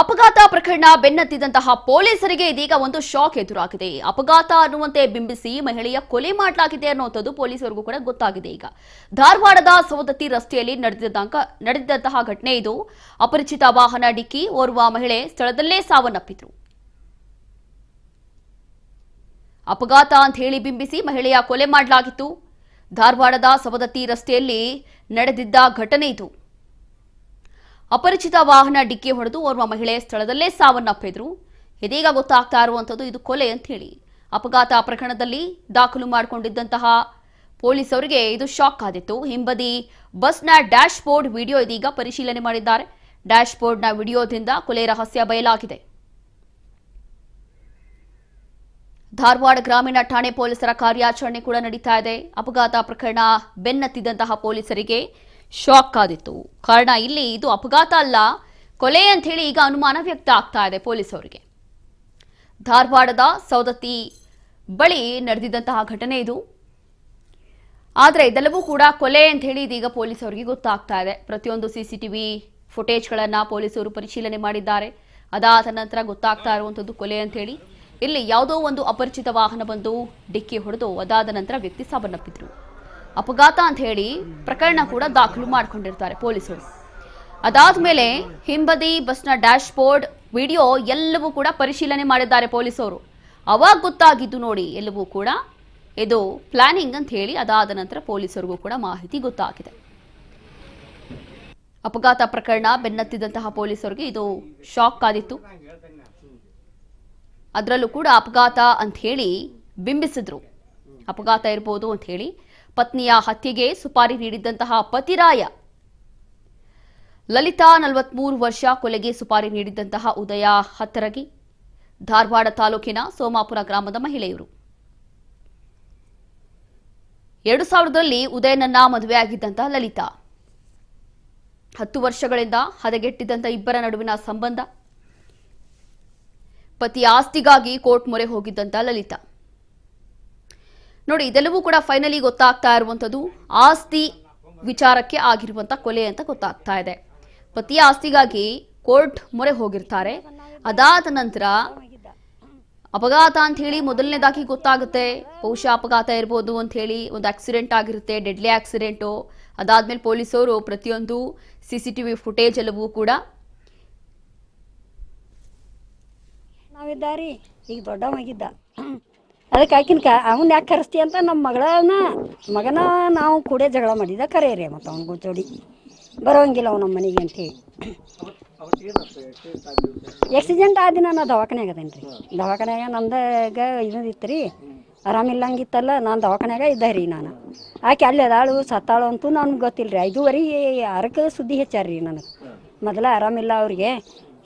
ಅಪಘಾತ ಪ್ರಕರಣ ಬೆನ್ನತ್ತಿದಂತಹ ಪೊಲೀಸರಿಗೆ ಇದೀಗ ಒಂದು ಶಾಕ್ ಎದುರಾಗಿದೆ. ಅಪಘಾತ ಅನ್ನುವಂತೆ ಬಿಂಬಿಸಿ ಮಹಿಳೆಯ ಕೊಲೆ ಮಾಡಲಾಗಿದೆ ಅನ್ನುವಂಥದ್ದು ಪೊಲೀಸರಿಗೂ ಕೂಡ ಗೊತ್ತಾಗಿದೆ. ಈಗ ಧಾರವಾಡದ ಸವದತ್ತಿ ರಸ್ತೆಯಲ್ಲಿ ನಡೆದಿದ್ದಂತಹ ಘಟನೆ ಇದು. ಅಪರಿಚಿತ ವಾಹನ ಡಿಕ್ಕಿ ಓರ್ವ ಮಹಿಳೆ ಸ್ಥಳದಲ್ಲೇ ಸಾವನ್ನಪ್ಪಿದ್ರು. ಅಪಘಾತ ಅಂತ ಹೇಳಿ ಬಿಂಬಿಸಿ ಮಹಿಳೆಯ ಕೊಲೆ ಮಾಡಲಾಗಿತ್ತು. ಧಾರವಾಡದ ಸವದತ್ತಿ ರಸ್ತೆಯಲ್ಲಿ ನಡೆದಿದ್ದ ಘಟನೆ ಇದು. ಅಪರಿಚಿತ ವಾಹನ ಡಿಕ್ಕಿ ಹೊಡೆದು ಓರ್ವ ಮಹಿಳೆ ಸ್ಥಳದಲ್ಲೇ ಸಾವನ್ನಪ್ಪಿದ್ರು. ಇದೀಗ ಗೊತ್ತಾಗ್ತಾ ಇರುವಂತದ್ದು ಇದು ಕೊಲೆ ಅಂತ ಹೇಳಿ. ಅಪಘಾತ ಪ್ರಕರಣದಲ್ಲಿ ದಾಖಲು ಮಾಡಿಕೊಂಡಿದ್ದಂತಹ ಪೊಲೀಸರಿಗೆ ಇದು ಶಾಕ್ ಆದಿತ್ತು. ಹಿಂಬದಿ ಬಸ್ನ ಡ್ಯಾಶ್ ಬೋರ್ಡ್ ವಿಡಿಯೋ ಇದೀಗ ಪರಿಶೀಲನೆ ಮಾಡಿದ್ದಾರೆ. ಡ್ಯಾಶ್ ಬೋರ್ಡ್ನ ವಿಡಿಯೋದಿಂದ ಕೊಲೆ ರಹಸ್ಯ ಬಯಲಾಗಿದೆ. ಧಾರವಾಡ ಗ್ರಾಮೀಣ ಠಾಣೆ ಪೊಲೀಸರ ಕಾರ್ಯಾಚರಣೆ ಕೂಡ ನಡೀತಾ ಇದೆ. ಅಪಘಾತ ಪ್ರಕರಣ ಬೆನ್ನತ್ತಿದಂತಹ ಪೊಲೀಸರಿಗೆ ಶಾಕ್ ಆದಿತ್ತು. ಕಾರಣ ಇಲ್ಲಿ ಇದು ಅಪಘಾತ ಅಲ್ಲ, ಕೊಲೆ ಅಂತ ಹೇಳಿ ಈಗ ಅನುಮಾನ ವ್ಯಕ್ತ ಆಗ್ತಾ ಇದೆ ಪೊಲೀಸರಿಗೆ. ಧಾರವಾಡದ ಸವದತ್ತಿ ಬಳಿ ನಡೆದಿದ್ದಂತಹ ಘಟನೆ ಇದು. ಆದರೆ ಇದೆಲ್ಲವೂ ಕೂಡ ಕೊಲೆ ಅಂತ ಹೇಳಿ ಇದೀಗ ಪೊಲೀಸರಿಗೆ ಗೊತ್ತಾಗ್ತಾ ಇದೆ. ಪ್ರತಿಯೊಂದು ಸಿಸಿಟಿವಿ ಫುಟೇಜ್ಗಳನ್ನು ಪೊಲೀಸರು ಪರಿಶೀಲನೆ ಮಾಡಿದ್ದಾರೆ. ಅದಾದ ನಂತರ ಗೊತ್ತಾಗ್ತಾ ಇರುವಂಥದ್ದು ಕೊಲೆ ಅಂತ ಹೇಳಿ. ಇಲ್ಲಿ ಯಾವುದೋ ಒಂದು ಅಪರಿಚಿತ ವಾಹನ ಬಂದು ಡಿಕ್ಕಿ ಹೊಡೆದು ಅದಾದ ನಂತರ ವ್ಯಕ್ತಿ ಸಾವನ್ನಪ್ಪಿದ್ರು. ಅಪಘಾತ ಅಂತ ಹೇಳಿ ಪ್ರಕರಣ ಕೂಡ ದಾಖಲು ಮಾಡಿಕೊಂಡಿರ್ತಾರೆ ಪೊಲೀಸರು. ಅದಾದ ಮೇಲೆ ಹಿಂಬದಿ ಬಸ್ನ ಡ್ಯಾಶ್ ಬೋರ್ಡ್ ವಿಡಿಯೋ ಎಲ್ಲವೂ ಕೂಡ ಪರಿಶೀಲನೆ ಮಾಡಿದ್ದಾರೆ ಪೊಲೀಸರು. ಅವಾಗ ಗೊತ್ತಾಗಿದ್ದು ನೋಡಿ ಎಲ್ಲವೂ ಕೂಡ ಇದು ಪ್ಲಾನಿಂಗ್ ಅಂತ ಹೇಳಿ. ಅದಾದ ನಂತರ ಪೊಲೀಸರಿಗೂ ಕೂಡ ಮಾಹಿತಿ ಗೊತ್ತಾಗಿದೆ. ಅಪಘಾತ ಪ್ರಕರಣ ಬೆನ್ನತ್ತಿದಂತಹ ಪೊಲೀಸರಿಗೆ ಇದು ಶಾಕ್ ಆದಿತ್ತು. ಅದರಲ್ಲೂ ಕೂಡ ಅಪಘಾತ ಅಂತ ಹೇಳಿ ಬಿಂಬಿಸಿದ್ರು. ಅಪಘಾತ ಇರಬಹುದು ಅಂತ ಹೇಳಿ. ಪತ್ನಿಯ ಹತ್ಯೆಗೆ ಸುಪಾರಿ ನೀಡಿದ್ದಂತಹ ಪತಿರಾಯ ಲಲಿತಾ 43 ವರ್ಷ, ಕೊಲೆಗೆ ಸುಪಾರಿ ನೀಡಿದ್ದಂತಹ ಉದಯ ಹತ್ತರಗಿ, ಧಾರವಾಡ ತಾಲೂಕಿನ ಸೋಮಾಪುರ ಗ್ರಾಮದ ಮಹಿಳೆಯರು. 2000ರಲ್ಲಿ ಉದಯನನ್ನ ಮದುವೆಯಾಗಿದ್ದಂತಹ ಲಲಿತಾ 10 ವರ್ಷಗಳಿಂದ ಹದಗೆಟ್ಟಿದ್ದಂಥ ಇಬ್ಬರ ನಡುವಿನ ಸಂಬಂಧ. ಪತಿ ಆಸ್ತಿಗಾಗಿ ಕೋರ್ಟ್ ಮೊರೆ ಹೋಗಿದ್ದಂತ ಲಲಿತಾ. ನೋಡಿ, ಇದೆಲ್ಲವೂ ಕೂಡ ಫೈನಲಿ ಗೊತ್ತಾಗ್ತಾ ಇರುವಂತದ್ದು ಆಸ್ತಿ ವಿಚಾರಕ್ಕೆ ಆಗಿರುವಂತ ಕೊಲೆ ಅಂತ ಗೊತ್ತಾಗ್ತಾ ಇದೆ. ಪತಿಯ ಆಸ್ತಿಗಾಗಿ ಕೋರ್ಟ್ ಮೊರೆ ಹೋಗಿರ್ತಾರೆ. ಅದಾದ ನಂತರ ಅಪಘಾತ ಅಂತ ಹೇಳಿ ಮೊದಲನೇದಾಗಿ ಗೊತ್ತಾಗುತ್ತೆ. ಬಹುಶಃ ಅಪಘಾತ ಇರ್ಬೋದು ಅಂತ ಹೇಳಿ. ಒಂದು ಆಕ್ಸಿಡೆಂಟ್ ಆಗಿರುತ್ತೆ, ಡೆಡ್ಲಿ ಆಕ್ಸಿಡೆಂಟು. ಅದಾದ್ಮೇಲೆ ಪೊಲೀಸರು ಪ್ರತಿಯೊಂದು ಸಿಸಿಟಿವಿ ಫುಟೇಜ್ ಎಲ್ಲವೂ ಕೂಡ ನಾವಿದ್ದಾರಿ. ಈಗ ದೊಡ್ಡ ಮಗಿದ್ದ, ಅದಕ್ಕೆ ಆಕಿನ ಅವನ್ನ ಯಾಕೆ ಕರೆಸ್ತಿ ಅಂತ ನಮ್ಮ ಮಗನ ನಾವು ಕೂಡ ಜಗಳ ಮಾಡಿದ ಕರೆ ರೀ. ಮತ್ತು ಅವ್ನಿಗೂ ಜೋಡಿ ಬರೋಂಗಿಲ್ಲ ಅವ್ ನಮ್ಮ ಮನೆಗೆ ಅಂತೇಳಿ. ಆಕ್ಸಿಡೆಂಟ್ ಆದ ದಿನ ನಾ ದವಾಖಾನ್ಯಾಗ ಅದೇನಿ ರೀ. ದವಾಖಾನ್ಯಾಗ ನಂದಾಗ ಇತ್ತು ರೀ, ಆರಾಮಿಲ್ಲಂಗಿತ್ತಲ್ಲ. ನಾನು ದವಾಖಾನ್ಯಾಗ ಇದ್ದೆ ರೀ. ನಾನು ಆಕೆ ಅಲ್ಲಿ ಅದಾಳು ಸತ್ತಾಳು ಅಂತೂ ನನಗೆ ಗೊತ್ತಿಲ್ಲ ರೀ. 5:15 ಸುದ್ದಿ ಹೆಚ್ಚಾರ ರೀ ನನಗೆ. ಮೊದಲ ಆರಾಮಿಲ್ಲ ಅವ್ರಿಗೆ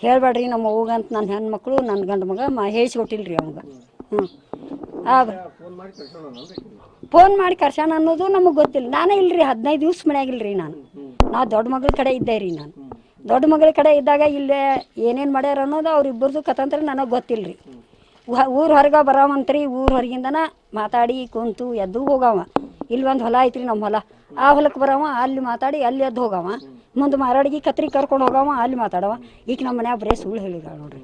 ಹೇಳ್ಬೇಡ್ರಿ ನಮ್ಮ ಅವ್ಗಂತ ನನ್ನ ಹೆಣ್ಮಕ್ಳು ನನ್ನ ಗಂಡು ಮಗ ಹೇಳಿಸ್ಕೊಟ್ಟಿಲ್ಲ ರೀ ಅವಂಗೆ. ಫೋನ್ ಮಾಡಿ ಕರ್ಸೋಣ ಅನ್ನೋದು ನಮಗೆ ಗೊತ್ತಿಲ್ಲ. ನಾನೇ ಇಲ್ರಿ 15 ದಿವ್ಸ ಮನೆಯಾಗಿಲ್ಲ ರೀ. ನಾ ದೊಡ್ಡ ಮಗಳ ಕಡೆ ಇದ್ದೆ ರೀ. ನಾನು ದೊಡ್ಡ ಮಗಳ ಕಡೆ ಇದ್ದಾಗ ಇಲ್ಲೇ ಏನೇನು ಮಾಡ್ಯಾರ ಅನ್ನೋದು ಅವ್ರಿಬ್ಬರದು ಕಥಂತ್ರ ನನಗೆ ಗೊತ್ತಿಲ್ಲ ರೀ. ಊರು ಹೊರಗೆ ಬರೋವಂತ್ರಿ. ಊರು ಹೊರಗಿಂದನ ಮಾತಾಡಿ ಕುಂತು ಎದ್ದು ಹೋಗವ. ಇಲ್ಲಿ ಒಂದು ಹೊಲ ಐತ್ರಿ ನಮ್ಮ ಹೊಲ. ಆ ಹೊಲಕ್ಕೆ ಬರವ, ಅಲ್ಲಿ ಮಾತಾಡಿ ಅಲ್ಲಿ ಎದ್ದು ಹೋಗವ. ಮುಂದೆ ಮಾರಾಡಿಗೆ ಕತ್ರಿ ಕರ್ಕೊಂಡು ಹೋಗವ, ಅಲ್ಲಿ ಮಾತಾಡವ. ಈಗ ನಮ್ಮ ಮನ್ಯಾಗ ಬರೀ ಸುಳ್ಳು ಹೇಳಿದಾಳ ನೋಡ್ರಿ.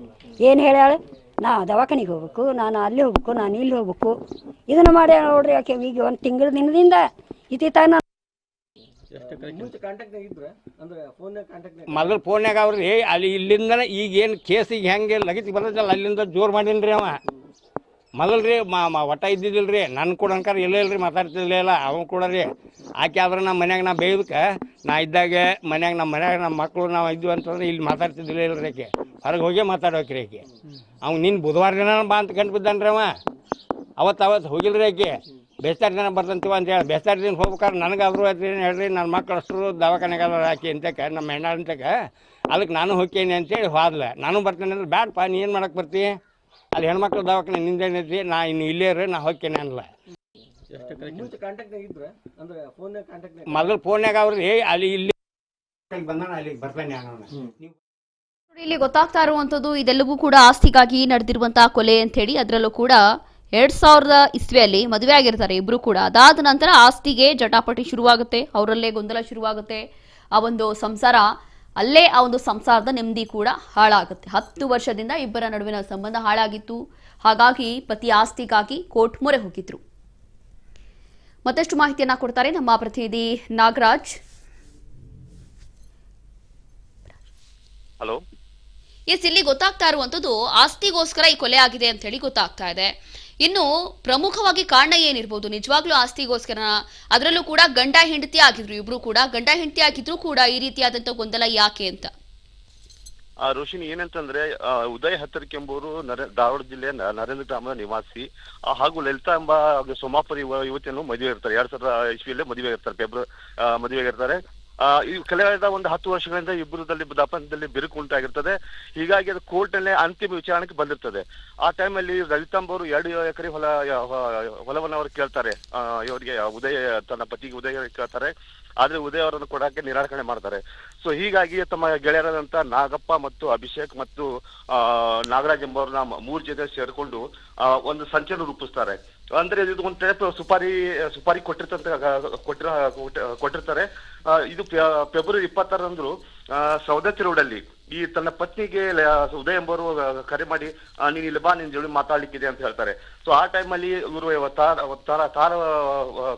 ಏನು ಹೇಳ್ಯಾಳೆ, ನಾ ದವಾಖಾನಿಗೆ ಹೋಗ್ಬೇಕು, ನಾನು ಅಲ್ಲಿ ಹೋಗ್ಬೇಕು, ನಾನು ಇಲ್ಲಿ ಹೋಗ್ಬೇಕು, ಇದನ್ನು ಮಾಡ್ಯಾಳ ನೋಡ್ರಿ ಆಕೆ. ಈಗ ಒಂದು ತಿಂಗಳ ದಿನದಿಂದ ಇತ್ತಿತ್ತಾಗ ನಾನು ಮೊದಲು ಫೋನ್ಯಾಗ ಅವ್ರಿ ಅಲ್ಲಿ ಇಲ್ಲಿಂದ ಈಗ ಏನು ಕೇಸಿಗೆ ಹೆಂಗೆ ಲಗಿತ್ ಬರ್ತದಲ್ಲ ಅಲ್ಲಿಂದ ಜೋರು ಮಾಡೀನಿ ರೀ ಅವ. ಮೊದಲು ರೀ ಒಟ್ಟ ಇದ್ದಿದ್ದಿಲ್ಲ ರೀ. ನನ್ನ ಕೂಡ ಅನ್ಕಾರ ಇಲ್ಲ ಇಲ್ರಿ ಮಾತಾಡ್ತಿರ್ಲಿಲ್ಲ ಅವನು ಕೂಡ ರೀ. ಆಕೆ ಆದ್ರೆ ನಮ್ಮ ಮನ್ಯಾಗ ನಾ ಬೇಯ್ದಕ್ಕೆ ನಾ ಇದ್ದಾಗ ಮನ್ಯಾಗ ನಮ್ಮ ಮಕ್ಕಳು ನಾವು ಇದ್ವಿ ಅಂತಂದ್ರೆ ಇಲ್ಲಿ ಮಾತಾಡ್ತಿದ್ದಿಲ್ಲ ಇಲ್ರಿ. ಆಕೆ ಹೊರಗೆ ಹೋಗೇ ಮಾತಾಡೋಕ್ರಿ ಆಕೆ. ಅವ್ನು ನಿನ್ನ ಬುಧವಾರ ದಿನ ಬಾ ಅಂತ ಕಂಡು ಬಿದ್ದಾನ್ರಿ ಅವ. ಅವತ್ತು ಹೋಗಿಲ್ರಿ ಆಕೆ. ಬೇಸ್ತಾರ ದಿನ ಬರ್ತಂತೀವ ಅಂತೇಳಿ ಬೇಸ್ತಾರ ದಿನ ಹೋಗ್ಬೇಕಾದ್ರೆ ನನಗಾದ್ರು ಆಯ್ತು ಏನು ಹೇಳ್ರಿ. ನನ್ನ ಮಕ್ಕಳು ಅಷ್ಟರು ದವಾಖಾನೆಗಾರ ಹಾಕಿ ಅಂತಕ್ಕೆ ನಮ್ಮ ಹೆಣ್ಣು ಅಂತಕ್ಕೆ ಅದಕ್ಕೆ ನಾನು ಹೋಗ್ತೀನಿ ಅಂತೇಳಿ ಹೋದ್ಲೆ. ನಾನು ಬರ್ತೇನೆ ಅಂದ್ರೆ ಬ್ಯಾಡಪ್ಪ, ನೀ ಏನು ಮಾಡಕ್ಕೆ ಬರ್ತಿ, ಅಲ್ಲಿ ಹೆಣ್ಮಕ್ಳು ದವಾಖಾನೆ ನಿಂದೇನೈತಿ, ನಾ ಇನ್ನು ಇಲ್ಲೇ ರೀ, ನಾ ಹೋಗ್ತೇನೆ ಅನ್ನಲ್ಲ. ಮೊದಲು ಫೋನ್ಯಾಗ ಅವ್ರಿ ಅಲ್ಲಿ ಇಲ್ಲಿ ಬಂದಾನ, ಅಲ್ಲಿಗೆ ಬರ್ತಾನೆ. ಇಲ್ಲಿ ಗೊತ್ತಾಗ್ತಾ ಇರುವಂತದ್ದು ಇದೆಲ್ಲವೂ ಕೂಡ ಆಸ್ತಿಗಾಗಿ ನಡೆದಿರುವಂತಹ ಕೊಲೆ ಅಂತ ಹೇಳಿ. ಅದರಲ್ಲೂ ಕೂಡ 2000 ಇಸ್ವಿಯಲ್ಲಿ ಮದುವೆ ಆಗಿರ್ತಾರೆ ಇಬ್ರು ಕೂಡ. ಅದಾದ ನಂತರ ಆಸ್ತಿಗೆ ಜಟಾಪಟಿ ಶುರುವಾಗುತ್ತೆ, ಅವರಲ್ಲೇ ಗೊಂದಲ ಶುರುವಾಗುತ್ತೆ. ಆ ಒಂದು ಸಂಸಾರ ಅಲ್ಲೇ ಆ ಒಂದು ಸಂಸಾರದ ನೆಮ್ಮದಿ ಕೂಡ ಹಾಳಾಗುತ್ತೆ. 10 ವರ್ಷದಿಂದ ಇಬ್ಬರ ನಡುವಿನ ಸಂಬಂಧ ಹಾಳಾಗಿತ್ತು. ಹಾಗಾಗಿ ಪತಿ ಆಸ್ತಿಗಾಗಿ ಕೋರ್ಟ್ ಮೊರೆ ಹೋಗಿದ್ರು. ಮತ್ತಷ್ಟು ಮಾಹಿತಿಯನ್ನ ಕೊಡ್ತಾರೆ ನಮ್ಮ ಪ್ರತಿನಿಧಿ ನಾಗರಾಜ್. ಹಲೋ. ಇಲ್ಲಿ ಗೊತ್ತಾಗ್ತಾ ಇರುವಂತದ್ದು ಆಸ್ತಿಗೋಸ್ಕರ ಈ ಕೊಲೆ ಆಗಿದೆ ಅಂತ ಹೇಳಿ ಗೊತ್ತಾಗ್ತಾ ಇದೆ. ಇನ್ನು ಪ್ರಮುಖವಾಗಿ ಕಾರಣ ಏನಿರ್ಬೋದು? ನಿಜವಾಗ್ಲೂ ಆಸ್ತಿಗೋಸ್ಕರ, ಅದರಲ್ಲೂ ಕೂಡ ಗಂಡ ಹೆಂಡತಿ ಆಗಿದ್ರು, ಇಬ್ರು ಕೂಡ ಗಂಡ ಹೆಂಡತಿ ಆಗಿದ್ರು ಕೂಡ ಈ ರೀತಿಯಾದಂತ ಗೊಂದಲ ಯಾಕೆ ಅಂತ? ರೋಶಿನಿ, ಏನಂತಂದ್ರೆ ಉದಯ್ ಹತ್ತರಿಕೆ ಎಂಬುವರು ಧಾರವಾಡ ಜಿಲ್ಲೆಯ ನರೇಂದ್ರ ಗ್ರಾಮದ ನಿವಾಸಿ ಹಾಗೂ ಲಲಿತಾ ಎಂಬ ಸೋಮಾಪುರಿ ಯುವತಿಯನ್ನು ಮದುವೆ ಇರ್ತಾರೆ. 2000 ಇಸ್ವಿಯಲ್ಲೇ ಮದುವೆ ಇರ್ತಾರೆ, ಮದುವೆ ಇರ್ತಾರೆ. ಈ ಕಳೆದ ಒಂದು 10 ವರ್ಷಗಳಿಂದ ಇಬ್ಬರದಲ್ಲಿ ದಾಂಪತ್ಯದಲ್ಲಿ ಬಿರುಕು ಉಂಟಾಗಿರ್ತದೆ. ಹೀಗಾಗಿ ಅದು ಕೋರ್ಟ್ ನಲ್ಲಿ ಅಂತಿಮ ವಿಚಾರಣೆಗೆ ಬಂದಿರ್ತದೆ. ಆ ಟೈಮಲ್ಲಿ ಲಲಿತಾಂಬವರು 2 ಎಕರೆ ಹೊಲವನ್ನು ಅವರು ಕೇಳ್ತಾರೆ. ಇವರಿಗೆ ಉದಯ್ ತನ್ನ ಪತಿಗೆ ಉದಯ್ ಕೇಳ್ತಾರೆ. ಆದ್ರೆ ಉದಯ್ ಅವರನ್ನು ಕೊಡಕ್ಕೆ ನಿರಾಕರಣೆ ಮಾಡ್ತಾರೆ. ಸೊ ಹೀಗಾಗಿ ತಮ್ಮ ಗೆಳೆಯರಾದಂತ ನಾಗಪ್ಪ ಮತ್ತು ಅಭಿಷೇಕ್ ಮತ್ತು ನಾಗರಾಜ್ ಎಂಬವ್ರನ್ನ 3 ಜನ ಸೇರ್ಕೊಂಡು ಒಂದು ಸಂಚನ್ನು ರೂಪಿಸ್ತಾರೆ. ಅಂದ್ರೆ ಇದು ಒಂದು ಟೈಪ್ ಸುಪಾರಿ ಕೊಟ್ಟಿರ್ತಾರೆ. ಇದು ಫೆಬ್ರವರಿ 26ರಂದು ಸೌದತ್ತಿ ರೋಡಲ್ಲಿ ಈ ತನ್ನ ಪತ್ನಿಗೆ ಉದಯ್ ಎಂಬವರು ಕರೆ ಮಾಡಿ ನೀನ್ ಇಲ್ಲಿ ಬಾ, ನಿನ್ ಜೋಡಿ ಮಾತಾಡ್ಲಿಕ್ಕಿದೆ ಅಂತ ಹೇಳ್ತಾರೆ. ಸೊ ಆ ಟೈಮಲ್ಲಿ ಇವರು ತಾರ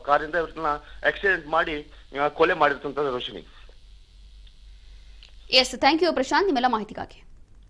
ಕಾರಿಂದ ಇವ್ರನ್ನ ಆಕ್ಸಿಡೆಂಟ್ ಮಾಡಿ ಕೊಲೆ ಮಾಡಿರ್ತಂತ Roshini. Yes, thank you Prashant ನಿಮ್ಮೆಲ್ಲ ಮಾಹಿತಿಗಾಗಿ.